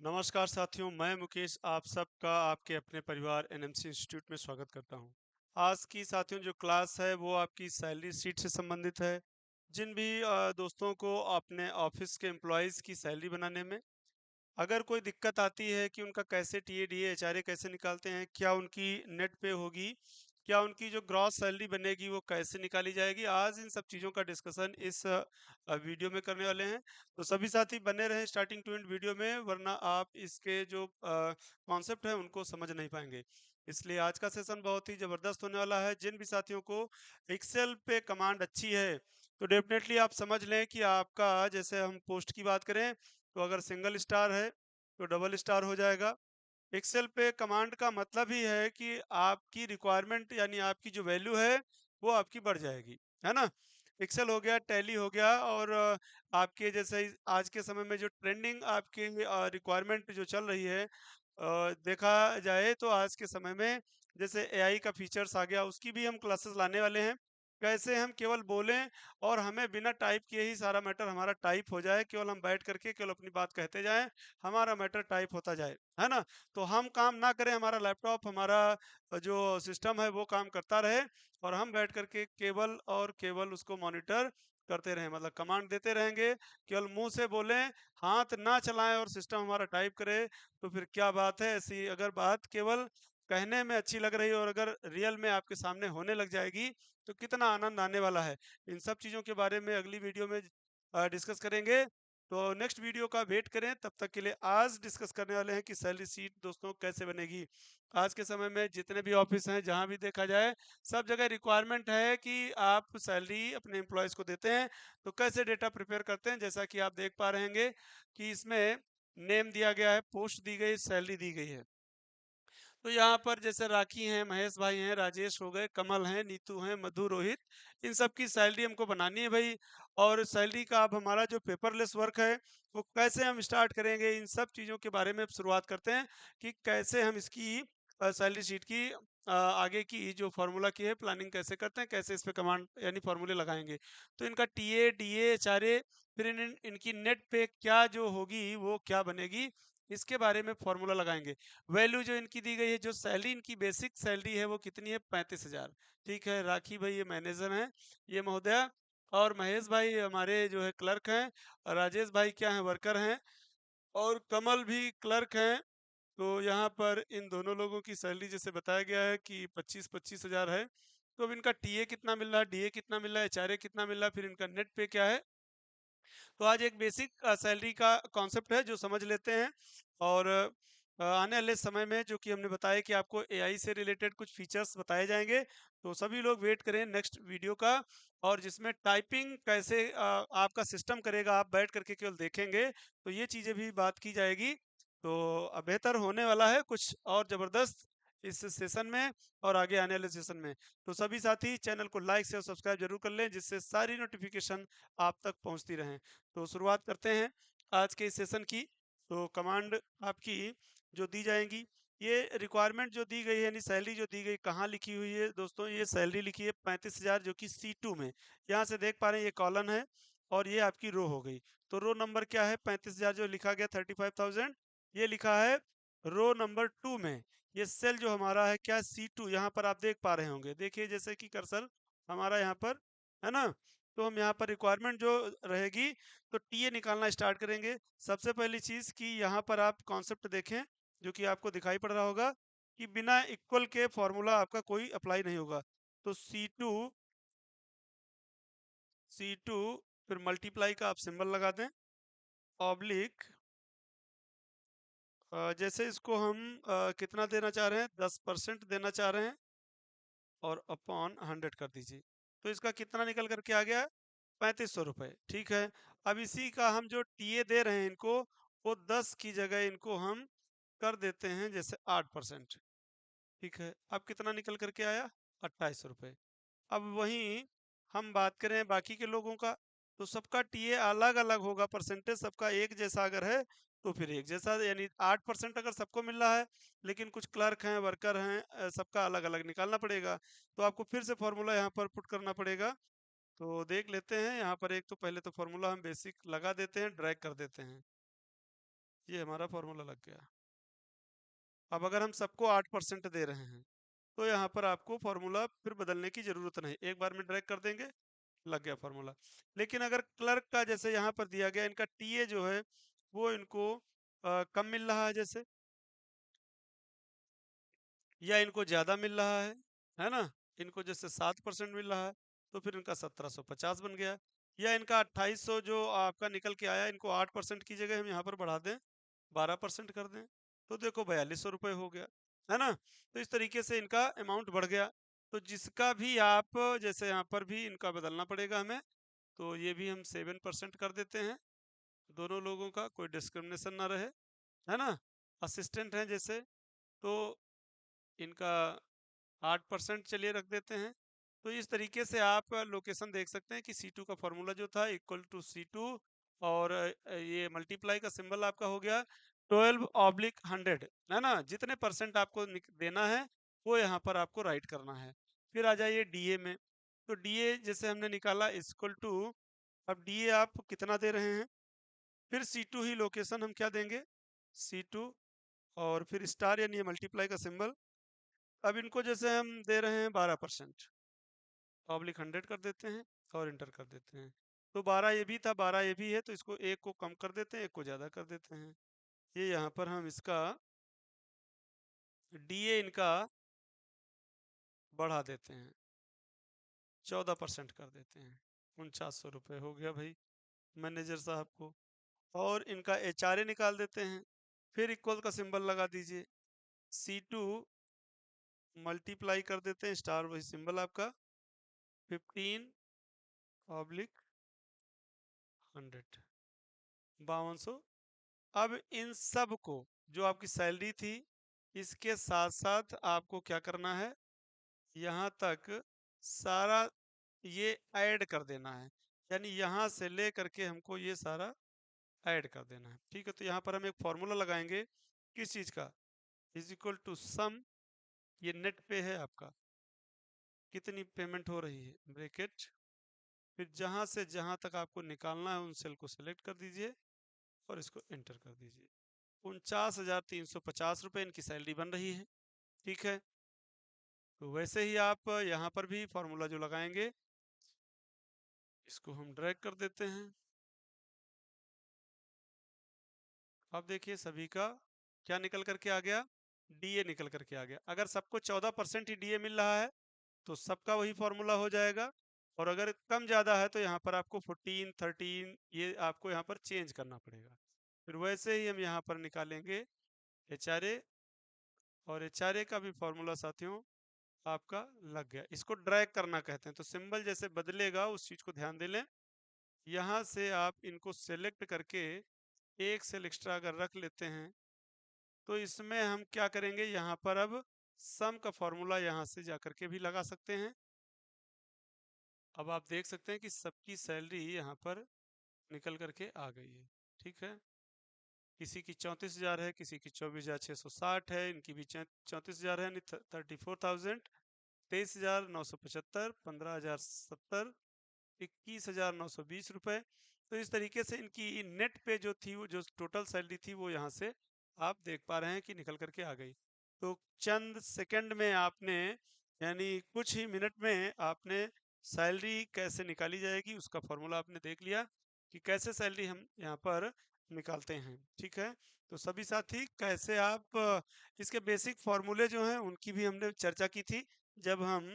नमस्कार साथियों, मैं मुकेश आप सबका आपके अपने परिवार एनएमसी इंस्टीट्यूट में स्वागत करता हूं। आज की साथियों जो क्लास है वो आपकी सैलरी शीट से संबंधित है। जिन भी दोस्तों को अपने ऑफिस के एम्प्लॉयज़ की सैलरी बनाने में अगर कोई दिक्कत आती है कि उनका कैसे टीए, डीए, एचआरए कैसे निकालते हैं, क्या उनकी नेट पे होगी, क्या उनकी जो ग्रॉस सैलरी बनेगी वो कैसे निकाली जाएगी, आज इन सब चीज़ों का डिस्कशन इस वीडियो में करने वाले हैं। तो सभी साथी बने रहें स्टार्टिंग टू एंड वीडियो में, वरना आप इसके जो कॉन्सेप्ट है उनको समझ नहीं पाएंगे। इसलिए आज का सेशन बहुत ही ज़बरदस्त होने वाला है। जिन भी साथियों को एक्सेल पे कमांड अच्छी है, तो डेफिनेटली आप समझ लें कि आपका, जैसे हम पोस्ट की बात करें, तो अगर सिंगल स्टार है तो डबल स्टार हो जाएगा। एक्सेल पे कमांड का मतलब ही है कि आपकी रिक्वायरमेंट यानी आपकी जो वैल्यू है वो आपकी बढ़ जाएगी, है ना? एक्सेल हो गया, टैली हो गया, और आपके जैसे आज के समय में जो ट्रेंडिंग आपकी रिक्वायरमेंट जो चल रही है, देखा जाए तो आज के समय में जैसे एआई का फीचर्स आ गया, उसकी भी हम क्लासेस लाने वाले हैं। कैसे हम केवल बोलें और हमें बिना टाइप किए ही सारा मैटर हमारा टाइप हो जाए, केवल हम बैठ करके केवल अपनी बात कहते जाएं, हमारा मैटर टाइप होता जाए, है ना? तो हम काम ना करें, हमारा लैपटॉप, हमारा जो सिस्टम है वो काम करता रहे, और हम बैठ करके केवल और केवल उसको मॉनिटर करते रहें, मतलब कमांड देते रहेंगे, केवल मुंह से बोलें, हाथ ना चलाएं और सिस्टम हमारा टाइप करे, तो फिर क्या बात है? ऐसी अगर बात केवल कहने में अच्छी लग रही है और अगर रियल में आपके सामने होने लग जाएगी, तो कितना आनंद आने वाला है। इन सब चीज़ों के बारे में अगली वीडियो में डिस्कस करेंगे। तो नेक्स्ट वीडियो का वेट करें, तब तक के लिए आज डिस्कस करने वाले हैं कि सैलरी शीट दोस्तों कैसे बनेगी। आज के समय में जितने भी ऑफिस हैं, जहां भी देखा जाए, सब जगह रिक्वायरमेंट है कि आप सैलरी अपने एम्प्लॉयज़ को देते हैं, तो कैसे डेटा प्रिपेयर करते हैं, जैसा कि आप देख पा रहे होंगे कि इसमें नेम दिया गया है, पोस्ट दी गई, सैलरी दी गई है। तो यहाँ पर जैसे राखी हैं, महेश भाई हैं, राजेश हो गए, कमल हैं, नीतू हैं, मधु, रोहित, इन सब की सैलरी हमको बनानी है भाई। और सैलरी का अब हमारा जो पेपरलेस वर्क है वो कैसे हम स्टार्ट करेंगे, इन सब चीज़ों के बारे में अब शुरुआत करते हैं कि कैसे हम इसकी सैलरी शीट की आगे की जो फार्मूला की है प्लानिंग कैसे करते हैं, कैसे इस पे कमांड यानी फार्मूले लगाएंगे। तो इनका टीए, डीए, एचआरए, फिर इनकी नेट पे क्या जो होगी वो क्या बनेगी, इसके बारे में फार्मूला लगाएंगे। वैल्यू जो इनकी दी गई है, जो सैलरी इनकी बेसिक सैलरी है वो कितनी है? 35,000। ठीक है, राखी भाई ये मैनेजर हैं, ये महोदया, और महेश भाई हमारे जो है क्लर्क हैं, और राजेश भाई क्या हैं? वर्कर हैं, और कमल भी क्लर्क हैं। तो यहाँ पर इन दोनों लोगों की सैलरी जैसे बताया गया है कि 25,000 है। तो अब इनका टीए कितना मिल रहा है, डीए कितना मिल रहा है, एचआरए कितना मिल रहा है, फिर इनका नेट पे क्या है। तो आज एक बेसिक सैलरी का कॉन्सेप्ट है जो समझ लेते हैं, और आने वाले समय में जो कि हमने बताया कि आपको एआई से रिलेटेड कुछ फीचर्स बताए जाएंगे, तो सभी लोग वेट करें नेक्स्ट वीडियो का, और जिसमें टाइपिंग कैसे आपका सिस्टम करेगा, आप बैठ करके केवल देखेंगे, तो ये चीज़ें भी बात की जाएगी। तो बेहतर होने वाला है कुछ और ज़बरदस्त इस सेशन में और आगे आने वाले सेशन में। तो सभी साथी चैनल को लाइक से और सब्सक्राइब जरूर कर लें, जिससे सारी नोटिफिकेशन आप तक पहुंचती रहें। तो शुरुआत करते हैं आज के इस सेशन की। तो कमांड आपकी जो दी जाएंगी, ये रिक्वायरमेंट जो दी गई है यानी सैलरी जो दी गई, कहाँ लिखी हुई है दोस्तों? ये सैलरी लिखी है 35,000, जो कि C2 में, यहाँ से देख पा रहे हैं ये कॉलन है, और ये आपकी रो हो गई। तो रो नंबर क्या है? 35,000 जो लिखा गया 35,000, ये लिखा है रो नंबर 2 में। ये सेल जो हमारा है क्या? C2, यहाँ पर आप देख पा रहे होंगे, देखिए जैसे कि कर्सर हमारा यहाँ पर है ना। तो हम यहाँ पर रिक्वायरमेंट जो रहेगी, तो टीए निकालना स्टार्ट करेंगे। सबसे पहली चीज़ कि यहाँ पर आप कॉन्सेप्ट देखें, जो कि आपको दिखाई पड़ रहा होगा कि बिना इक्वल के फॉर्मूला आपका कोई अप्लाई नहीं होगा। तो C2 फिर मल्टीप्लाई का आप सिंबल लगा दें, ऑब्लिक जैसे इसको हम कितना देना चाह रहे हैं? 10% देना चाह रहे हैं, और अपॉन 100 कर दीजिए। तो इसका कितना निकल करके आ गया? 3500 रुपये। ठीक है, अब इसी का हम जो टीए दे रहे हैं इनको, वो 10 की जगह इनको हम कर देते हैं जैसे 8%। ठीक है, अब कितना निकल करके आया? 2800 रुपये। अब वहीं हम बात करें बाकी के लोगों का, तो सबका टीए अलग अलग होगा, परसेंटेज सबका एक जैसा अगर है तो फिर एक जैसा, यानी 8% अगर सबको मिल रहा है, लेकिन कुछ क्लर्क हैं, वर्कर हैं, सबका अलग अलग निकालना पड़ेगा। तो आपको फिर से फॉर्मूला यहाँ पर पुट करना पड़ेगा। तो देख लेते हैं यहाँ पर, एक तो पहले तो फॉर्मूला हम बेसिक लगा देते हैं, ड्रैग कर देते हैं। ये हमारा फॉर्मूला लग गया। अब अगर हम सबको 8% दे रहे हैं तो यहाँ पर आपको फॉर्मूला फिर बदलने की जरूरत नहीं, एक बार में ड्रैग कर देंगे, लग गया फॉर्मूला। लेकिन अगर क्लर्क का जैसे यहाँ पर दिया गया, इनका टीए जो है वो इनको कम मिल रहा है जैसे, या इनको ज्यादा मिल रहा है ना, इनको जैसे 7% मिल रहा है तो फिर इनका 1750 बन गया, या इनका 2800 जो आपका निकल के आया, इनको 8% की जगह हम यहाँ पर बढ़ा दें, 12% कर दें, तो देखो 4200 रुपये हो गया, है ना। तो इस तरीके से इनका अमाउंट बढ़ गया। तो जिसका भी आप जैसे यहाँ पर भी इनका बदलना पड़ेगा हमें, तो ये भी हम 7% कर देते हैं, दोनों लोगों का कोई डिस्क्रिमिनेशन ना रहे, है ना। असिस्टेंट हैं जैसे, तो इनका 8% चलिए रख देते हैं। तो इस तरीके से आप लोकेशन देख सकते हैं कि C2 का फॉर्मूला जो था इक्वल टू C2, और ये मल्टीप्लाई का सिंबल आपका हो गया 12/100, है ना। जितने परसेंट आपको देना है वो यहाँ पर आपको राइट करना है। फिर आ जाइए डीए में, तो डीए जैसे हमने निकाला इक्वल टू, अब डीए आप कितना दे रहे हैं, फिर C2 ही लोकेशन हम क्या देंगे, C2, और फिर स्टार यानी मल्टीप्लाई का सिंबल। अब इनको जैसे हम दे रहे हैं 12%, ऑब्लिक 100 कर देते हैं और इंटर कर देते हैं। तो 12 ये भी था, 12 ये भी है, तो इसको एक को कम कर देते हैं, एक को ज़्यादा कर देते हैं। ये यहाँ पर हम इसका डीए इनका बढ़ा देते हैं, 14% कर देते हैं, 4900 रुपये हो गया भाई मैनेजर साहब को। और इनका एचआरए निकाल देते हैं, फिर इक्वल का सिंबल लगा दीजिए, C2 मल्टीप्लाई कर देते हैं, स्टार वही सिंबल आपका, 15/100, 5200। अब इन सब को जो आपकी सैलरी थी इसके साथ साथ आपको क्या करना है, यहाँ तक सारा ये ऐड कर देना है, यानी यहाँ से ले करके हमको ये सारा ऐड कर देना है, ठीक है। तो यहाँ पर हम एक फॉर्मूला लगाएंगे, किस चीज़ का, इज इक्वल टू सम, ये नेट पे है आपका, कितनी पेमेंट हो रही है, ब्रैकेट, फिर जहाँ से जहाँ तक आपको निकालना है उन सेल को सिलेक्ट कर दीजिए और इसको एंटर कर दीजिए। 49,350 रुपये इनकी सैलरी बन रही है, ठीक है। तो वैसे ही आप यहाँ पर भी फॉर्मूला जो लगाएंगे इसको हम ड्रैग कर देते हैं। अब देखिए सभी का क्या निकल करके आ गया, डीए निकल करके आ गया। अगर सबको 14% ही डीए मिल रहा है तो सबका वही फॉर्मूला हो जाएगा, और अगर कम ज़्यादा है तो यहाँ पर आपको 14, 13 ये आपको यहाँ पर चेंज करना पड़ेगा। फिर वैसे ही हम यहाँ पर निकालेंगे एचआरए, और एचआरए का भी फॉर्मूला साथियों आपका लग गया। इसको ड्रैग करना कहते हैं, तो सिंबल जैसे बदलेगा उस चीज़ को ध्यान दे लें। यहाँ से आप इनको सेलेक्ट करके एक सेल एक्स्ट्रा अगर रख लेते हैं तो इसमें हम क्या करेंगे, यहाँ पर अब सम का फॉर्मूला यहाँ से जाकर के भी लगा सकते हैं। अब आप देख सकते हैं कि सबकी सैलरी यहाँ पर निकल करके आ गई है, ठीक है। किसी की 34,000 है, किसी की 24,660 है, इनकी भी 34,000 है, 34,000, 23,975, 15,070, 21,920 रुपये। तो इस तरीके से इनकी नेट पे जो थी, वो जो टोटल सैलरी थी वो यहाँ से आप देख पा रहे हैं कि निकल करके आ गई। तो चंद सेकंड में आपने, यानी कुछ ही मिनट में आपने सैलरी कैसे निकाली जाएगी उसका फॉर्मूला आपने देख लिया कि कैसे सैलरी हम यहाँ पर निकालते हैं, ठीक है। तो सभी साथी कैसे आप इसके बेसिक फॉर्मूले जो हैं उनकी भी हमने चर्चा की थी जब हम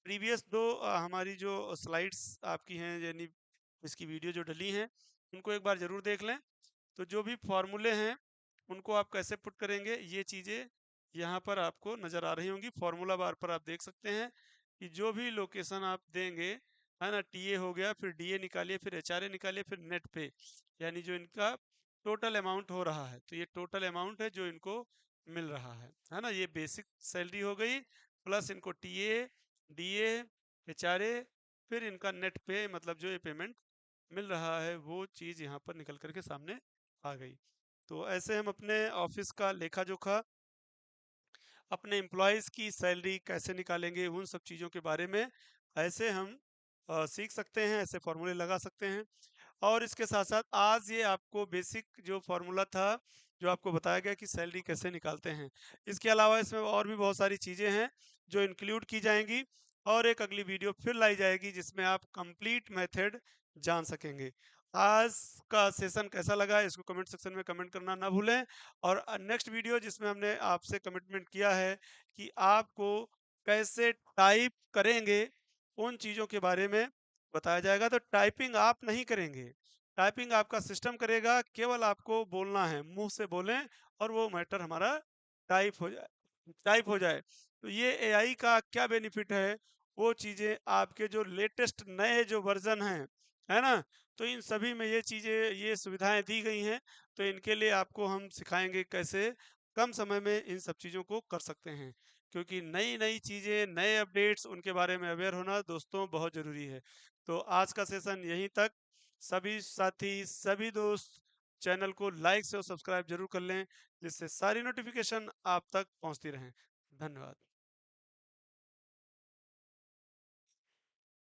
प्रीवियस दो हमारी जो स्लाइड्स आपकी हैं, यानी इसकी वीडियो जो डली हैं उनको एक बार ज़रूर देख लें। तो जो भी फॉर्मूले हैं उनको आप कैसे पुट करेंगे ये चीज़ें यहाँ पर आपको नज़र आ रही होंगी। फॉर्मूला बार पर आप देख सकते हैं कि जो भी लोकेशन आप देंगे, है ना, टीए हो गया, फिर डीए निकालिए, फिर एचआरए निकालिए, फिर नेट पे, यानी जो इनका टोटल अमाउंट हो रहा है, तो ये टोटल अमाउंट है जो इनको मिल रहा है ना। ये बेसिक सैलरी हो गई, प्लस इनको टीए, डीए, एचआरए, फिर इनका नेट पे, मतलब जो ये पेमेंट मिल रहा है वो चीज़ यहाँ पर निकल करके सामने आ गई। तो ऐसे हम अपने ऑफिस का लेखा जोखा, अपने एम्प्लॉयज़ की सैलरी कैसे निकालेंगे, उन सब चीज़ों के बारे में ऐसे हम सीख सकते हैं, ऐसे फॉर्मूले लगा सकते हैं। और इसके साथ साथ आज ये आपको बेसिक जो फॉर्मूला था जो आपको बताया गया कि सैलरी कैसे निकालते हैं। इसके अलावा इसमें और भी बहुत सारी चीज़ें हैं जो इंक्लूड की जाएँगी और एक अगली वीडियो फिर लाई जाएगी जिसमें आप कंप्लीट मेथड जान सकेंगे। आज का सेशन कैसा लगा इसको कमेंट सेक्शन में कमेंट करना ना भूलें और नेक्स्ट वीडियो जिसमें हमने आपसे कमिटमेंट किया है कि आपको कैसे टाइप करेंगे उन चीज़ों के बारे में बताया जाएगा। तो टाइपिंग आप नहीं करेंगे, टाइपिंग आपका सिस्टम करेगा, केवल आपको बोलना है, मुँह से बोलें और वो मैटर हमारा टाइप हो जाए। तो ये एआई का क्या बेनिफिट है, वो चीज़ें आपके जो लेटेस्ट नए जो वर्ज़न हैं, है ना? तो इन सभी में ये चीज़ें, ये सुविधाएँ दी गई हैं, तो इनके लिए आपको हम सिखाएँगे कैसे कम समय में इन सब चीज़ों को कर सकते हैं। क्योंकि नई-नई चीज़ें, नए अपडेट्स उनके बारे में अवेयर होना दोस्तों बहुत ज़रूरी है। तो आज का सेशन यहीं तक। सभी साथी, सभी दोस्त चैनल को लाइक से और सब्सक्राइब ज़रूर कर लें, जिससे सारी नोटिफ़िकेशन आप तक पहुँचती रहें। धन्यवाद।